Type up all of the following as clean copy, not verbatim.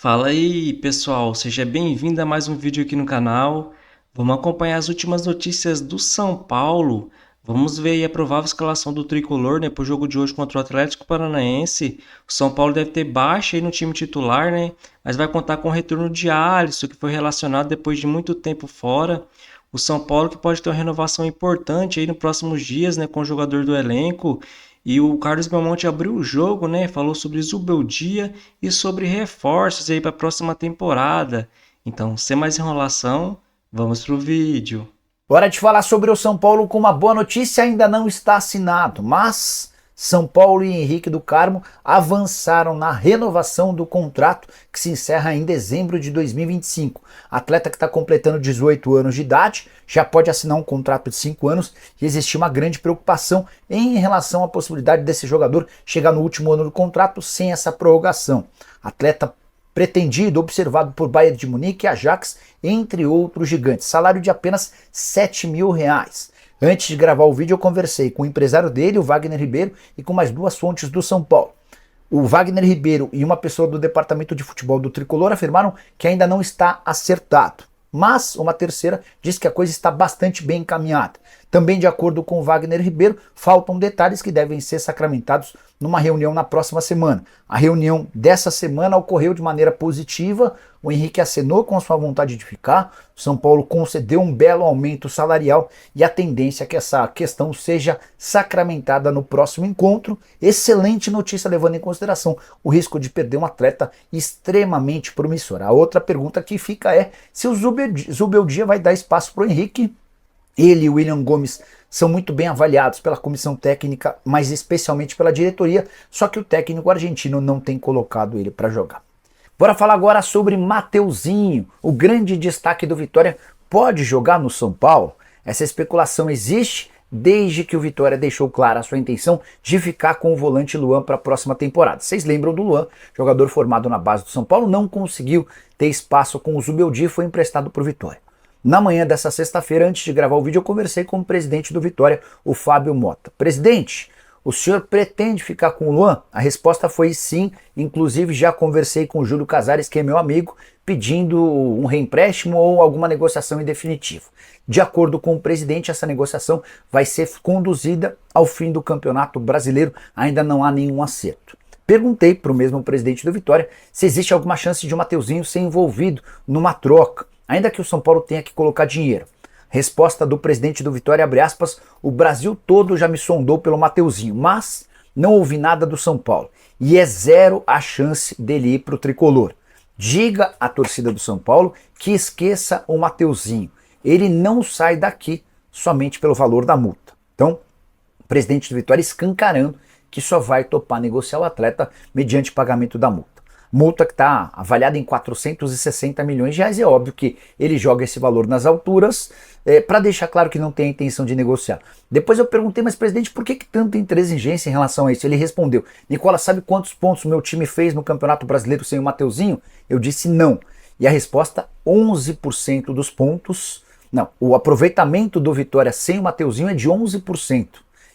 Fala aí, pessoal, seja bem-vindo a mais um vídeo aqui no canal. Vamos acompanhar as últimas notícias do São Paulo. Vamos ver aí a provável escalação do Tricolor, né, para o jogo de hoje contra o Atlético Paranaense. O São Paulo deve ter baixa aí no time titular, né, mas vai contar com o retorno de Alisson, que foi relacionado depois de muito tempo fora. O São Paulo que pode ter uma renovação importante aí nos próximos dias, né, com o jogador do elenco. E o Carlos Belmonte abriu o jogo, né? Falou sobre Zubeldia e sobre reforços aí para a próxima temporada. Então, sem mais enrolação, vamos pro vídeo. Hora de falar sobre o São Paulo com uma boa notícia, ainda não está assinado, mas São Paulo e Henrique do Carmo avançaram na renovação do contrato que se encerra em dezembro de 2025. Atleta que está completando 18 anos de idade já pode assinar um contrato de 5 anos e existe uma grande preocupação em relação à possibilidade desse jogador chegar no último ano do contrato sem essa prorrogação. Atleta pretendido, observado por Bayern de Munique e Ajax, entre outros gigantes. Salário de apenas R$ 7.000. Antes de gravar o vídeo eu conversei com o empresário dele, o Wagner Ribeiro, e com mais duas fontes do São Paulo. O Wagner Ribeiro e uma pessoa do departamento de futebol do Tricolor afirmaram que ainda não está acertado. Mas uma terceira diz que a coisa está bastante bem encaminhada. Também de acordo com o Wagner Ribeiro, faltam detalhes que devem ser sacramentados numa reunião na próxima semana. A reunião dessa semana ocorreu de maneira positiva, o Henrique acenou com a sua vontade de ficar, o São Paulo concedeu um belo aumento salarial e a tendência é que essa questão seja sacramentada no próximo encontro. Excelente notícia levando em consideração o risco de perder um atleta extremamente promissor. A outra pergunta que fica é se o Zubeldia vai dar espaço para o Henrique. Ele e o William Gomes são muito bem avaliados pela comissão técnica, mas especialmente pela diretoria, só que o técnico argentino não tem colocado ele para jogar. Bora falar agora sobre Mateuzinho, o grande destaque do Vitória. Pode jogar no São Paulo? Essa especulação existe desde que o Vitória deixou clara a sua intenção de ficar com o volante Luan para a próxima temporada. Vocês lembram do Luan, jogador formado na base do São Paulo, não conseguiu ter espaço com o Zubeldia e foi emprestado para o Vitória. Na manhã dessa sexta-feira, antes de gravar o vídeo, eu conversei com o presidente do Vitória, o Fábio Mota. Presidente, o senhor pretende ficar com o Luan? A resposta foi sim, inclusive já conversei com o Júlio Casares, que é meu amigo, pedindo um reempréstimo ou alguma negociação em definitivo. De acordo com o presidente, essa negociação vai ser conduzida ao fim do Campeonato Brasileiro, ainda não há nenhum acerto. Perguntei para o mesmo presidente do Vitória se existe alguma chance de o Mateuzinho ser envolvido numa troca, ainda que o São Paulo tenha que colocar dinheiro. Resposta do presidente do Vitória, abre aspas, o Brasil todo já me sondou pelo Mateuzinho, mas não ouvi nada do São Paulo. E é zero a chance dele ir para o Tricolor. Diga à torcida do São Paulo que esqueça o Mateuzinho. Ele não sai daqui somente pelo valor da multa. Então, o presidente do Vitória escancarando que só vai topar negociar o atleta mediante pagamento da multa. Multa que está avaliada em 460 milhões de reais, e é óbvio que ele joga esse valor nas alturas para deixar claro que não tem a intenção de negociar. Depois eu perguntei, mas presidente, por que tanta intransigência em relação a isso? Ele respondeu, Nicola, sabe quantos pontos o meu time fez no Campeonato Brasileiro sem o Mateuzinho? Eu disse não. E a resposta, 11% dos pontos, não, o aproveitamento do Vitória sem o Mateuzinho é de 11%.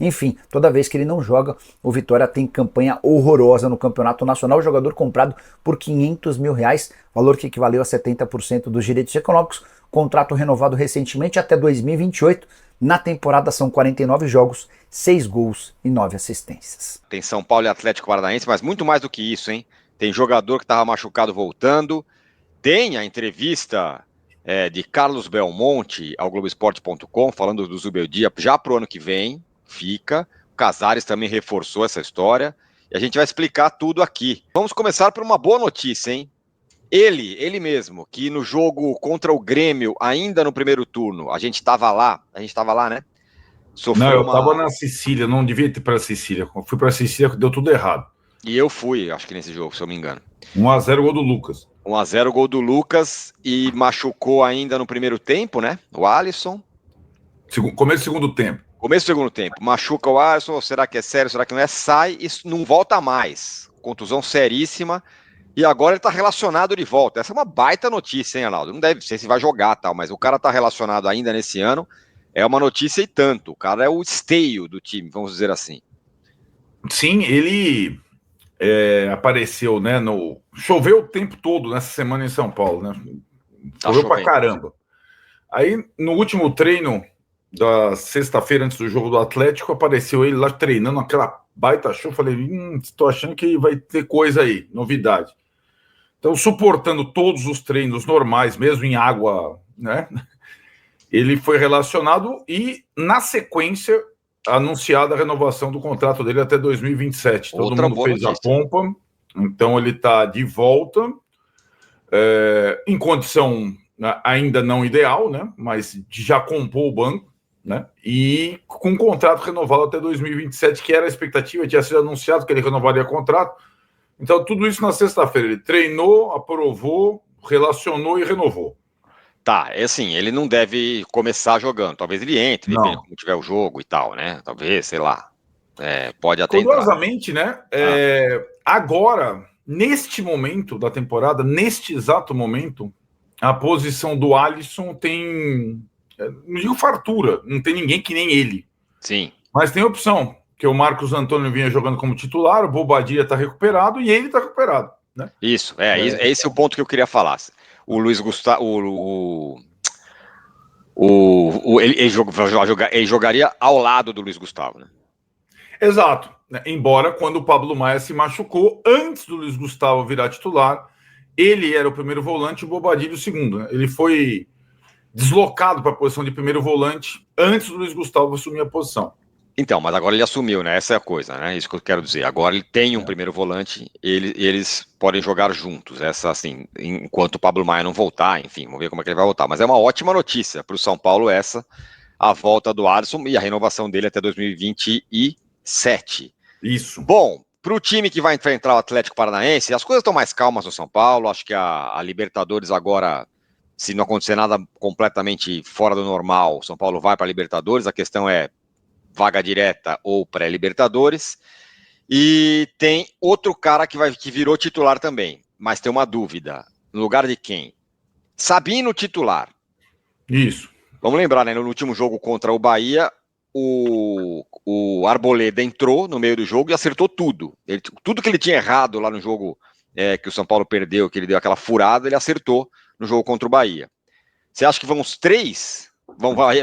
Enfim, toda vez que ele não joga, o Vitória tem campanha horrorosa no Campeonato Nacional. O jogador comprado por R$ 500.000, valor que equivaleu a 70% dos direitos econômicos. Contrato renovado recentemente até 2028. Na temporada são 49 jogos, 6 gols e 9 assistências. Tem São Paulo e Atlético Paranaense, mas muito mais do que isso, hein? Tem jogador que estava machucado voltando. Tem a entrevista de Carlos Belmonte ao Globoesporte.com, falando do Zubeldia já para o ano que vem. Fica. O Casares também reforçou essa história. E a gente vai explicar tudo aqui. Vamos começar por uma boa notícia, hein? Ele mesmo, que no jogo contra o Grêmio, ainda no primeiro turno, a gente estava lá, né? Não, Sofreu eu tava uma... na Sicília, não devia ir para Sicília. Eu fui para Sicília, deu tudo errado. E eu fui, acho que nesse jogo, se eu me engano. 1-0 gol do Lucas. 1-0 gol do Lucas e machucou ainda no primeiro tempo, né? O Alisson. Começo do segundo tempo. Começo do segundo tempo. Machuca o Alisson, será que é sério, será que não é? Sai e não volta mais. Contusão seríssima. E agora ele tá relacionado de volta. Essa é uma baita notícia, hein, Arnaldo? Não deve ser se vai jogar tal, mas o cara tá relacionado ainda nesse ano. É uma notícia e tanto. O cara é o esteio do time, vamos dizer assim. Sim, ele apareceu, né? Choveu o tempo todo nessa semana em São Paulo, né? Choveu pra caramba. Aí, no último treino da sexta-feira, antes do jogo do Atlético, apareceu ele lá treinando aquela baita chuva. Falei, tô achando que vai ter coisa aí, novidade. Então, suportando todos os treinos normais, mesmo em água, né? Ele foi relacionado e, na sequência, anunciada a renovação do contrato dele até 2027. Todo mundo fez a pompa, então ele está de volta, em condição ainda não ideal, né? Mas já compôs o banco, né? E com contrato renovado até 2027, que era a expectativa, tinha sido anunciado que ele renovaria contrato. Então, tudo isso na sexta-feira. Ele treinou, aprovou, relacionou e renovou. Tá, é assim, ele não deve começar jogando. Talvez ele entre, depende de como tiver o jogo e tal, né? Talvez, sei lá. Pode até entrar. Curiosamente, né? Agora, neste momento da temporada, neste exato momento, a posição do Alisson tem... não digo fartura, não tem ninguém que nem ele. Sim. Mas tem opção, que o Marcos Antônio vinha jogando como titular, o Bobadilla está recuperado e ele está recuperado, né? Isso, esse é o ponto que eu queria falar. O Luiz Gustavo, ele jogaria ao lado do Luiz Gustavo, né? Exato. Embora quando o Pablo Maia se machucou, antes do Luiz Gustavo virar titular, ele era o primeiro volante e o Bobadilla o segundo, né? Ele foi deslocado para a posição de primeiro volante antes do Luiz Gustavo assumir a posição. Então, mas agora ele assumiu, né? Essa é a coisa, né? Isso que eu quero dizer. Agora ele tem um primeiro volante, eles podem jogar juntos. Essa, assim, enquanto o Pablo Maia não voltar, enfim, vamos ver como é que ele vai voltar. Mas é uma ótima notícia para o São Paulo a volta do Alisson e a renovação dele até 2027. Isso. Bom, para o time que vai enfrentar o Atlético Paranaense, as coisas estão mais calmas no São Paulo. Acho que a Libertadores agora, se não acontecer nada completamente fora do normal, o São Paulo vai para a Libertadores. A questão é vaga direta ou pré-Libertadores, e tem outro cara que virou titular também, mas tem uma dúvida, no lugar de quem? Sabino titular. Isso. Vamos lembrar, né, no último jogo contra o Bahia, o Arboleda entrou no meio do jogo e acertou tudo. Tudo que ele tinha errado lá no jogo que o São Paulo perdeu, que ele deu aquela furada, ele acertou no jogo contra o Bahia. Você acha que vão os três?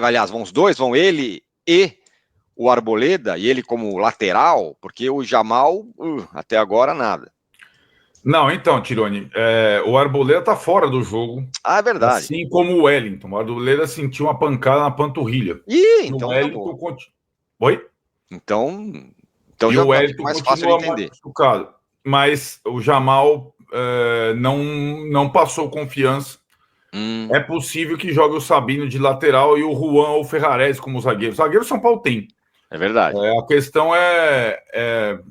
Aliás, vão os dois? Vão ele e o Arboleda, e ele como lateral? Porque o Jamal, até agora, nada. Não, então, Tironi, o Arboleda tá fora do jogo. Ah, é verdade. Assim como o Wellington. O Arboleda sentiu uma pancada na panturrilha. Então o Wellington Oi? Então e já o Wellington mais fácil de entender. Machucado. Mas o Jamal não passou confiança. É possível que jogue o Sabino de lateral e o Juan ou o Ferrarese como zagueiro. O zagueiro São Paulo tem. É verdade. A questão é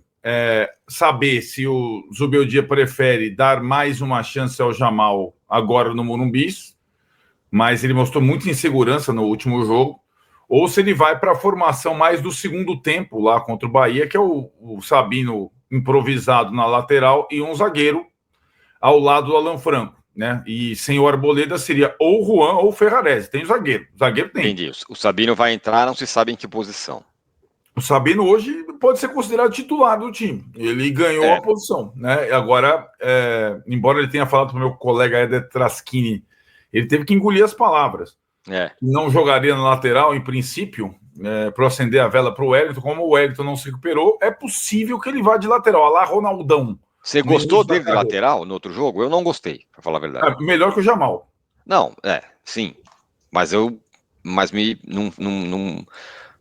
saber se o Zubeldia prefere dar mais uma chance ao Jamal agora no Morumbi, mas ele mostrou muita insegurança no último jogo, ou se ele vai para a formação mais do segundo tempo lá contra o Bahia, que é o Sabino improvisado na lateral e um zagueiro ao lado do Alan Franco, né? E sem o Arboleda seria ou o Juan ou o Ferrarese. Tem o zagueiro. O zagueiro tem. Entendi. O Sabino vai entrar, não se sabe em que posição. O Sabino hoje pode ser considerado titular do time. Ele ganhou a posição, né? Agora, embora ele tenha falado para o meu colega Eder Traschini, ele teve que engolir as palavras. Não jogaria na lateral, em princípio, para acender a vela para o Wellington. Como o Wellington não se recuperou, é possível que ele vá de lateral. Olha lá, Ronaldão. Você gostou dele de lateral no outro jogo? Eu não gostei, para falar a verdade. Melhor que o Jamal. Não, sim. Mas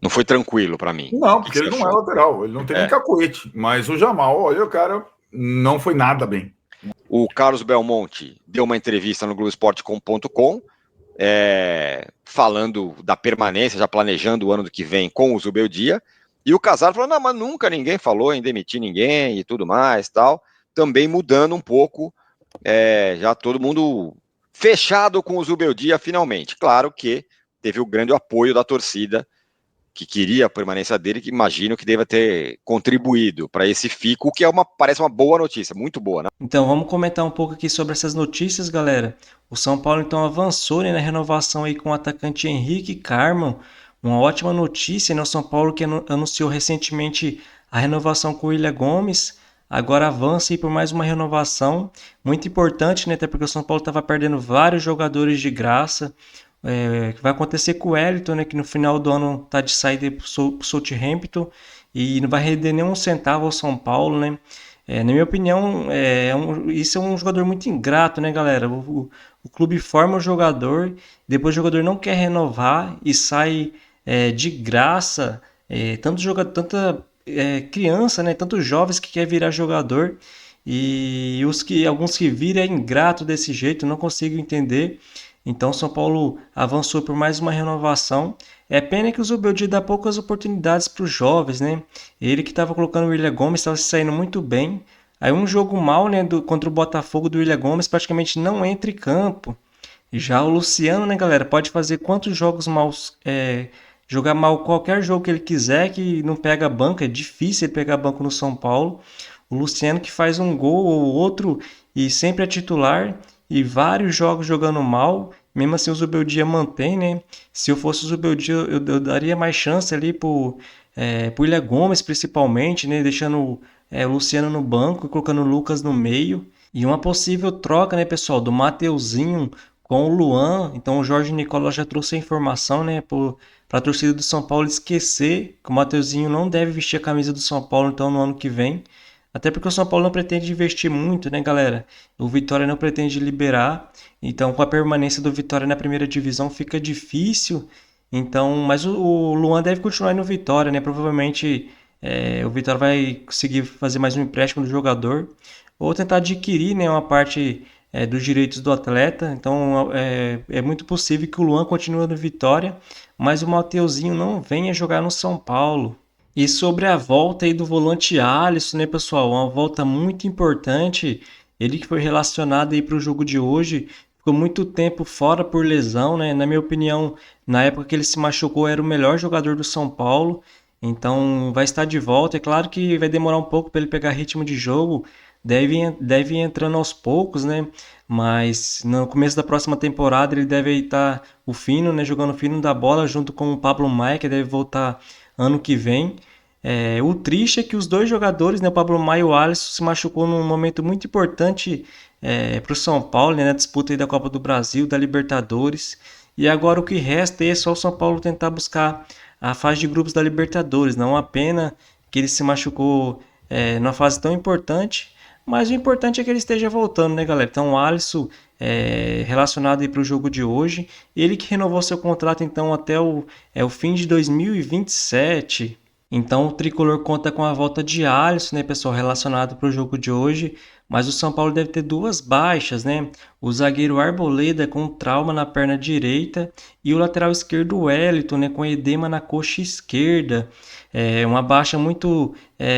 não foi tranquilo para mim. Não, porque ele não é lateral, ele não tem nem cacoete. Mas o Jamal, olha, o cara não foi nada bem. O Carlos Belmonte deu uma entrevista no Globoesporte.com falando da permanência, já planejando o ano que vem com o Zubeldia. E o Casaro falou, não, mas nunca ninguém falou em demitir ninguém e tudo mais, tal. Também mudando um pouco, já todo mundo fechado com o Zubeldia finalmente. Claro que teve o grande apoio da torcida, que queria a permanência dele, que imagino que deva ter contribuído para esse fico, que parece uma boa notícia, muito boa, né? Então vamos comentar um pouco aqui sobre essas notícias, galera. O São Paulo então avançou, né, na renovação aí com o atacante Henrique Carmo. Uma ótima notícia, né? O São Paulo que anunciou recentemente a renovação com o William Gomes. agora avança aí por mais uma renovação, muito importante, né? Até porque o São Paulo estava perdendo vários jogadores de graça. Que vai acontecer com o Wellington, né? Que no final do ano tá de saída para o Southampton e não vai render nenhum centavo ao São Paulo, né? Na minha opinião, isso é um jogador muito ingrato, né, galera? O clube forma o jogador, depois o jogador não quer renovar e sai de graça. Tanta criança, né? Tantos jovens que quer virar jogador e alguns que viram é ingrato desse jeito, não consigo entender. Então, o São Paulo avançou por mais uma renovação. É pena que o Zubeldia dá poucas oportunidades para os jovens, né? Ele que estava colocando o William Gomes estava se saindo muito bem. Aí um jogo mal, né, contra o Botafogo do William Gomes praticamente não entra em campo. Já o Luciano, né, galera, pode fazer quantos jogos maus, jogar mal qualquer jogo que ele quiser, que não pega banco. É difícil ele pegar banco no São Paulo. O Luciano que faz um gol ou outro e sempre é titular e vários jogos jogando mal, mesmo assim o Zubeldia mantém, né? Se eu fosse o Zubeldia, eu daria mais chance ali pro William Gomes, principalmente, né? Deixando o Luciano no banco e colocando o Lucas no meio. E uma possível troca, né, pessoal, do Mateuzinho com o Luan. Então o Jorge Nicola já trouxe a informação, né, para a torcida do São Paulo esquecer que o Mateuzinho não deve vestir a camisa do São Paulo então no ano que vem. Até porque o São Paulo não pretende investir muito, né, galera? O Vitória não pretende liberar. Então, com a permanência do Vitória na primeira divisão, fica difícil. Então, mas o Luan deve continuar no Vitória, né? Provavelmente o Vitória vai conseguir fazer mais um empréstimo do jogador. Ou tentar adquirir, né, uma parte dos direitos do atleta. Então, é muito possível que o Luan continue no Vitória, mas o Mateuzinho não venha jogar no São Paulo. E sobre a volta aí do volante Alisson, né, pessoal? Uma volta muito importante. Ele que foi relacionado aí para o jogo de hoje, ficou muito tempo fora por lesão, né? Na minha opinião, na época que ele se machucou, era o melhor jogador do São Paulo. Então vai estar de volta. É claro que vai demorar um pouco para ele pegar ritmo de jogo. Deve ir entrando aos poucos, né? Mas no começo da próxima temporada ele deve estar o fino, né? Jogando o fino da bola junto com o Pablo Maia, que deve voltar ano que vem. O triste é que os dois jogadores, né, o Pablo Maia e o Alisson, se machucou num momento muito importante para o São Paulo, né, na disputa aí da Copa do Brasil, da Libertadores. E agora o que resta é só o São Paulo tentar buscar a fase de grupos da Libertadores. Não a pena que ele se machucou numa fase tão importante, mas o importante é que ele esteja voltando, né, galera? Então o Alisson relacionado aí para o jogo de hoje, ele que renovou seu contrato então até o fim de 2027. Então o Tricolor conta com a volta de Alisson, né, pessoal, relacionado para o jogo de hoje. Mas o São Paulo deve ter duas baixas, né? O zagueiro Arboleda com trauma na perna direita e o lateral esquerdo Wellington, né, com edema na coxa esquerda. É uma baixa muito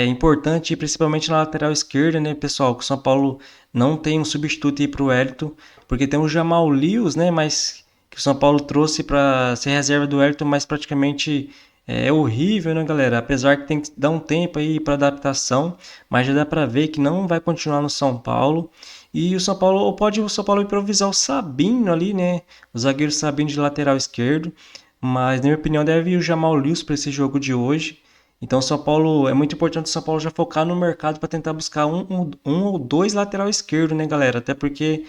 importante, principalmente na lateral esquerda, né, pessoal? Que o São Paulo não tem um substituto aí para o Wellington, porque tem o Jamal Lewis, né, mas que o São Paulo trouxe para ser reserva do Wellington, mas praticamente é horrível, né, galera? Apesar que tem que dar um tempo aí para adaptação, mas já dá para ver que não vai continuar no São Paulo. E o São Paulo, ou pode o São Paulo improvisar o Sabino ali, né? O zagueiro Sabino de lateral esquerdo. Mas, na minha opinião, deve ir o Jamal Lewis para esse jogo de hoje. Então, o São Paulo, é muito importante o São Paulo já focar no mercado para tentar buscar um ou dois lateral esquerdo, né, galera? Até porque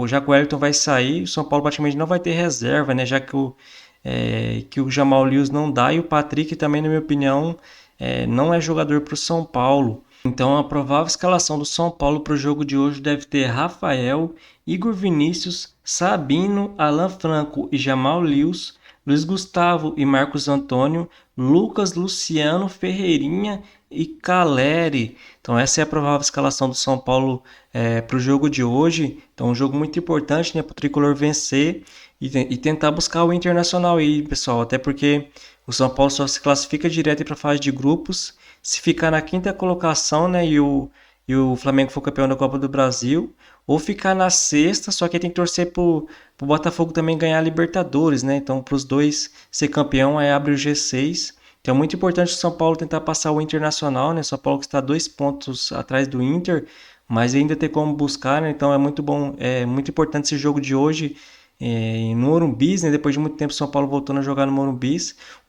já que o Wellington vai sair, o São Paulo praticamente não vai ter reserva, né? Já que o Jamal Lewis não dá e o Patrick também, na minha opinião, não é jogador para o São Paulo. Então a provável escalação do São Paulo para o jogo de hoje deve ter Rafael, Igor Vinícius, Sabino, Alan Franco e Jamal Lewis, Luiz Gustavo e Marcos Antônio, Lucas, Luciano, Ferreirinha e Caleri. Então essa é a provável escalação do São Paulo para o jogo de hoje. Então um jogo muito importante, né, para o Tricolor vencer e tentar buscar o Internacional aí, pessoal. Até porque o São Paulo só se classifica direto para a fase de grupos se ficar na quinta colocação, né, e o Flamengo for campeão da Copa do Brasil, ou ficar na sexta, só que tem que torcer pro Botafogo também ganhar a Libertadores, né? Então, para os dois ser campeão, aí abre o G6. Então, é muito importante o São Paulo tentar passar o Internacional, né? São Paulo que está 2 pontos atrás do Inter, mas ainda tem como buscar, né? Então, é muito bom, é muito importante esse jogo de hoje no Morumbi, né? Depois de muito tempo o São Paulo voltando a jogar no Morumbi,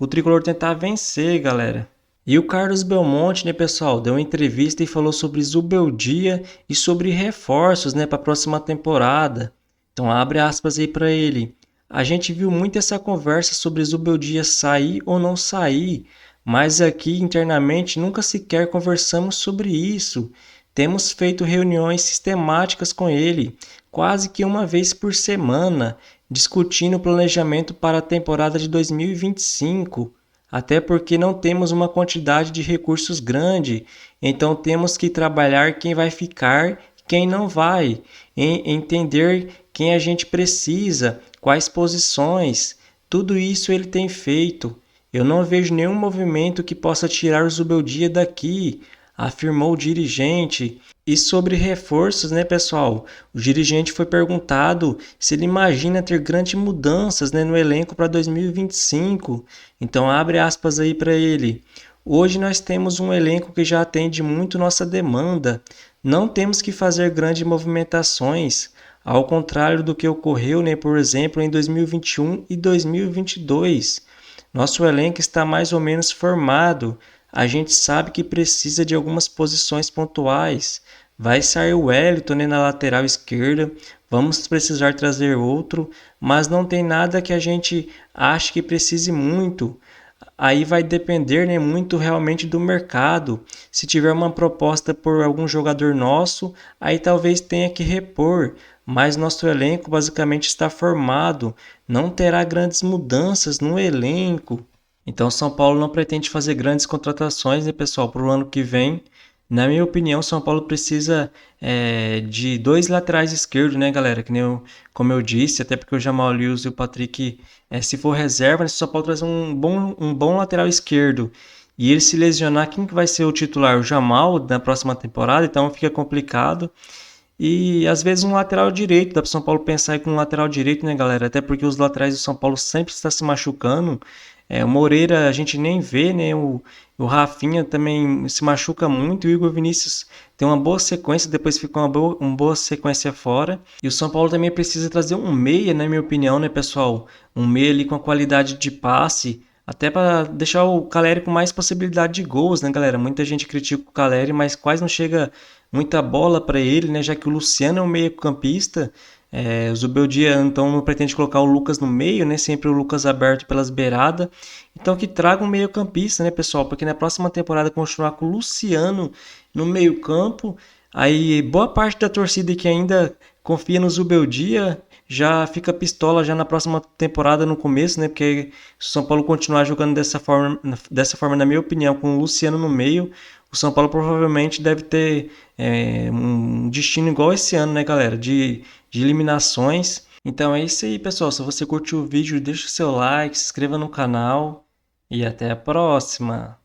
o Tricolor tentar vencer, galera. E o Carlos Belmonte, né, pessoal, deu uma entrevista e falou sobre Zubeldia e sobre reforços, né, para a próxima temporada. Então, abre aspas aí para ele. A gente viu muito essa conversa sobre Zubeldia sair ou não sair, mas aqui internamente nunca sequer conversamos sobre isso. Temos feito reuniões sistemáticas com ele, quase que uma vez por semana, discutindo o planejamento para a temporada de 2025. Até porque não temos uma quantidade de recursos grande, então temos que trabalhar quem vai ficar e quem não vai, entender quem a gente precisa, quais posições, tudo isso ele tem feito. Eu não vejo nenhum movimento que possa tirar o Zubeldia daqui, afirmou o dirigente. E sobre reforços, né, pessoal? O dirigente foi perguntado se ele imagina ter grandes mudanças, né, no elenco para 2025. Então, abre aspas aí para ele. Hoje nós temos um elenco que já atende muito nossa demanda. Não temos que fazer grandes movimentações, ao contrário do que ocorreu, né, por exemplo, em 2021 e 2022. Nosso elenco está mais ou menos formado. A gente sabe que precisa de algumas posições pontuais. Vai sair o Wellington, né, na lateral esquerda. Vamos precisar trazer outro, mas não tem nada que a gente ache que precise muito. Aí vai depender, né, muito realmente do mercado. Se tiver uma proposta por algum jogador nosso, aí talvez tenha que repor. Mas nosso elenco basicamente está formado. Não terá grandes mudanças no elenco. Então, São Paulo não pretende fazer grandes contratações, né, pessoal, para o ano que vem. Na minha opinião, São Paulo precisa de dois laterais esquerdos, né, galera? Como eu disse, até porque o Jamal Lewis e o Patrick, se for reserva, né, se o São Paulo trazer um bom lateral esquerdo e ele se lesionar, quem que vai ser o titular? O Jamal na próxima temporada, então fica complicado. E às vezes um lateral direito, dá para o São Paulo pensar com um lateral direito, né, galera? Até porque os laterais do São Paulo sempre estão se machucando. O Moreira a gente nem vê, né? O Rafinha também se machuca muito. O Igor Vinícius tem uma boa sequência, depois fica uma boa sequência fora. E o São Paulo também precisa trazer um meia, na minha opinião, né, pessoal? Um meia ali com a qualidade de passe, até para deixar o Caleri com mais possibilidade de gols, né, galera? Muita gente critica o Caleri, mas quase não chega muita bola para ele, né? Já que o Luciano é um meio-campista. O Zubeldia então não pretende colocar o Lucas no meio, né? Sempre o Lucas aberto pelas beiradas. Então que traga um meio-campista, né, pessoal? Porque na próxima temporada continuar com o Luciano no meio-campo, aí boa parte da torcida que ainda confia no Zubeldia já fica pistola já na próxima temporada no começo, né? Porque se o São Paulo continuar jogando dessa forma, na minha opinião, com o Luciano no meio, o São Paulo provavelmente deve ter um destino igual esse ano, né, galera? De eliminações. Então é isso aí, pessoal. Se você curtiu o vídeo, deixa o seu like, se inscreva no canal e até a próxima.